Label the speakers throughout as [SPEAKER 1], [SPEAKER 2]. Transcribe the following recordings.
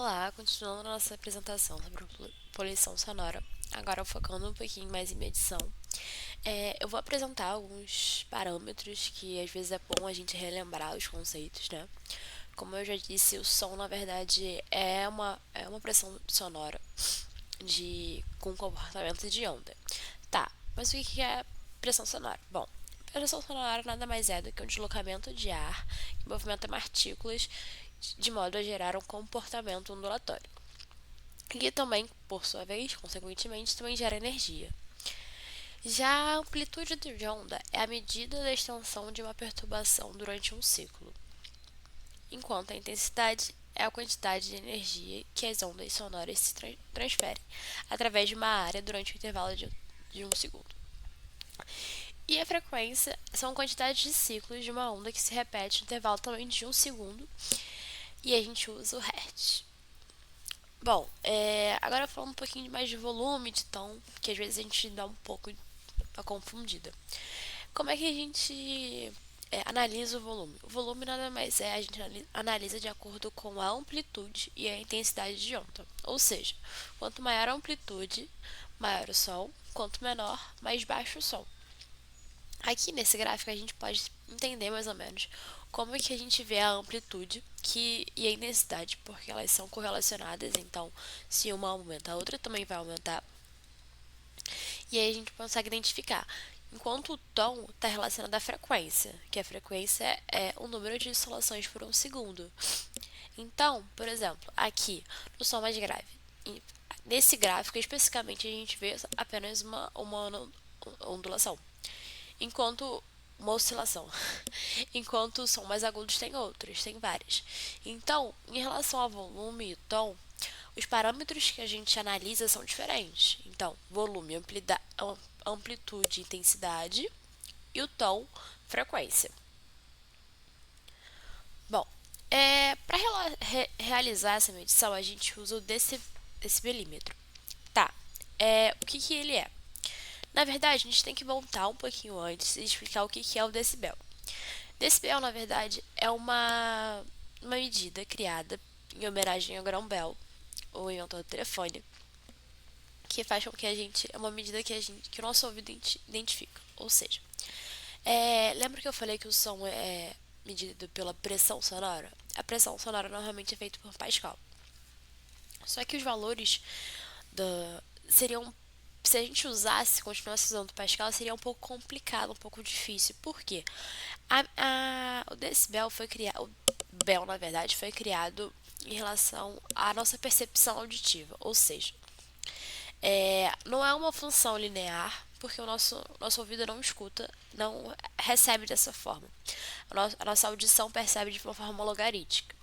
[SPEAKER 1] Olá, continuando a nossa apresentação sobre poluição sonora, agora focando um pouquinho mais em medição. Eu vou apresentar alguns parâmetros que às vezes é bom a gente relembrar os conceitos, né? Como eu já disse, o som na verdade é uma pressão sonora com comportamento de onda. Tá, mas o que é pressão sonora? Bom, pressão sonora nada mais é do que um deslocamento de ar que movimenta partículas de modo a gerar um comportamento ondulatório. E também, por sua vez, consequentemente, também gera energia. Já a amplitude de onda é a medida da extensão de uma perturbação durante um ciclo, enquanto a intensidade é a quantidade de energia que as ondas sonoras se transferem através de uma área durante o intervalo de um segundo. E a frequência são quantidades de ciclos de uma onda que se repete no intervalo também de um segundo, e a gente usa o Hertz. Bom, agora falando um pouquinho mais de volume, de tom, que às vezes a gente dá um pouco uma confundida. Como é que a gente analisa o volume? O volume nada mais a gente analisa de acordo com a amplitude e a intensidade de onda. Ou seja, quanto maior a amplitude, maior o som, quanto menor, mais baixo o som. Aqui nesse gráfico a gente pode entender mais ou menos como é que a gente vê a amplitude e a intensidade, porque elas são correlacionadas, então se uma aumenta, a outra também vai aumentar. E aí a gente consegue identificar. Enquanto o tom está relacionado à frequência, que a frequência é o número de oscilações por um segundo. Então, por exemplo, aqui no som mais grave, nesse gráfico especificamente a gente vê apenas uma ondulação, enquanto uma oscilação, enquanto os som mais agudos tem outros, tem várias. Então, em relação ao volume e tom, os parâmetros que a gente analisa são diferentes. Então, volume, amplitude, intensidade e o tom, frequência. Bom, para realizar essa medição, a gente usa o decibelímetro. Tá, o que ele é? Na verdade, a gente tem que voltar um pouquinho antes e explicar o que é o decibel. Decibel, na verdade, é uma medida criada em homenagem ao Graham Bell, o inventor do telefone, que faz com que é uma medida que o nosso ouvido identifica. Ou seja, lembra que eu falei que o som é medido pela pressão sonora? A pressão sonora normalmente é feita por Pascal. Só que os valores seriam, se a gente continuasse usando Pascal, seria um pouco complicado, um pouco difícil. Por quê? O decibel foi criado, o Bell, na verdade, foi criado em relação à nossa percepção auditiva, ou seja, não é uma função linear, porque o nosso ouvido não escuta, não recebe dessa forma. A nossa audição percebe de uma forma logarítmica.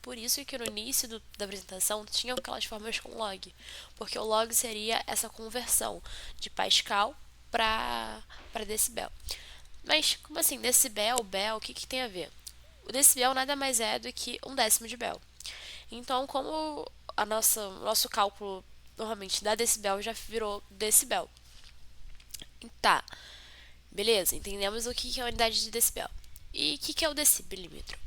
[SPEAKER 1] Por isso que no início da apresentação tinham aquelas formas com log, porque o log seria essa conversão de Pascal para decibel. Mas como assim, decibel, bel, o que tem a ver? O decibel nada mais é do que um décimo de bel. Então, como o nosso cálculo normalmente da decibel já virou decibel. Tá, beleza, entendemos o que é a unidade de decibel. E o que é o decibelímetro?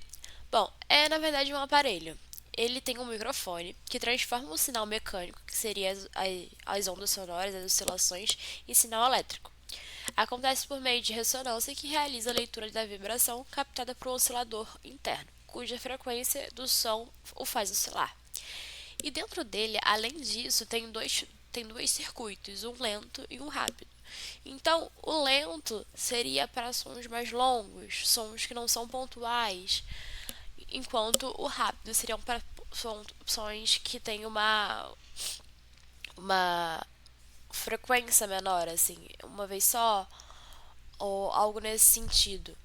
[SPEAKER 1] Bom, é na verdade um aparelho. Ele tem um microfone que transforma um sinal mecânico, que seria as ondas sonoras, as oscilações, em sinal elétrico. Acontece por meio de ressonância que realiza a leitura da vibração captada por um oscilador interno, cuja frequência do som o faz oscilar. E dentro dele, além disso, tem dois circuitos, um lento e um rápido. Então, o lento seria para sons mais longos, sons que não são pontuais, enquanto o rápido seriam para sons que têm uma frequência menor, assim, uma vez só, ou algo nesse sentido.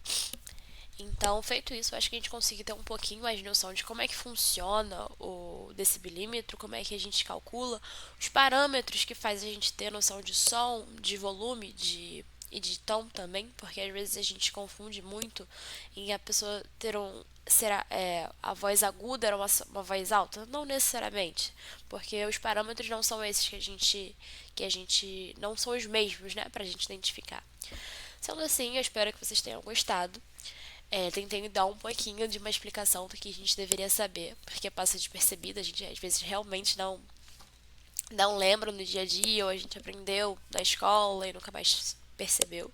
[SPEAKER 1] Então, feito isso, acho que a gente consegue ter um pouquinho mais de noção de como é que funciona o decibelímetro, como é que a gente calcula, os parâmetros que faz a gente ter noção de som, de volume, e de tom também, porque às vezes a gente confunde muito em a pessoa ter a voz aguda era uma voz alta. Não necessariamente, porque os parâmetros não são esses que a gente não são os mesmos, né, pra gente identificar. Sendo assim, eu espero que vocês tenham gostado. Tentei dar um pouquinho de uma explicação do que a gente deveria saber, porque passa despercebido, a gente às vezes realmente não lembra no dia a dia, ou a gente aprendeu na escola e nunca mais percebeu.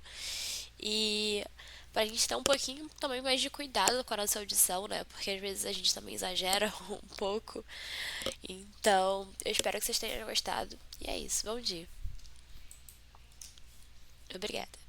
[SPEAKER 1] E pra gente ter um pouquinho também mais de cuidado com a nossa audição, né? Porque às vezes a gente também exagera um pouco. Então, eu espero que vocês tenham gostado. E é isso, bom dia. Obrigada.